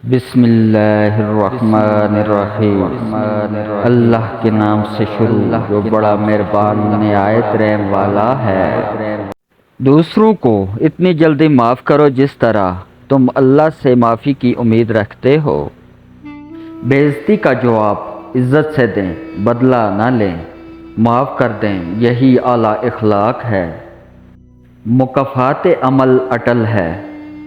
بسم اللہ الرحمن الرحیم۔ اللہ کے نام سے شروع جو بڑا مہربان نہایت رحم والا ہے۔ دوسروں کو اتنی جلدی معاف کرو جس طرح تم اللہ سے معافی کی امید رکھتے ہو۔ بے عزتی کا جواب عزت سے دیں، بدلہ نہ لیں، معاف کر دیں، یہی اعلیٰ اخلاق ہے۔ مکافات عمل اٹل ہے۔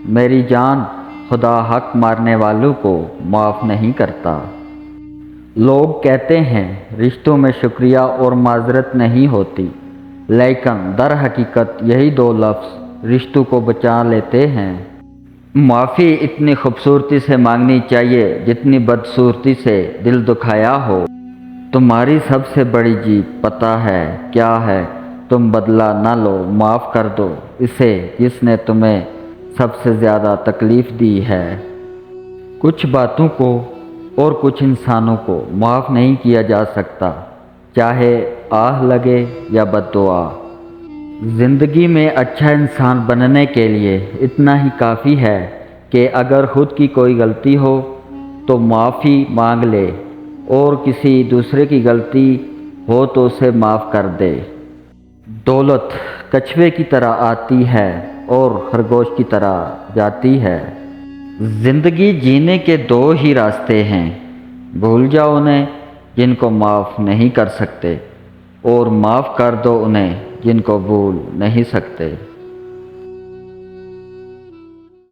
میری جان، خدا حق مارنے والوں کو معاف نہیں کرتا۔ لوگ کہتے ہیں رشتوں میں شکریہ اور معذرت نہیں ہوتی، لیکن در حقیقت یہی دو لفظ رشتوں کو بچا لیتے ہیں۔ معافی اتنی خوبصورتی سے مانگنی چاہیے جتنی بدصورتی سے دل دکھایا ہو۔ تمہاری سب سے بڑی جیت پتہ ہے کیا ہے؟ تم بدلہ نہ لو، معاف کر دو اسے جس نے تمہیں سب سے زیادہ تکلیف دی ہے۔ کچھ باتوں کو اور کچھ انسانوں کو معاف نہیں کیا جا سکتا، چاہے آہ لگے یا بد دعا۔ زندگی میں اچھا انسان بننے کے لیے اتنا ہی کافی ہے کہ اگر خود کی کوئی غلطی ہو تو معافی مانگ لے، اور کسی دوسرے کی غلطی ہو تو اسے معاف کر دے۔ دولت کچھوے کی طرح آتی ہے اور خرگوش کی طرح جاتی ہے۔ زندگی جینے کے دو ہی راستے ہیں، بھول جاؤ انہیں جن کو معاف نہیں کر سکتے، اور معاف کر دو انہیں جن کو بھول نہیں سکتے۔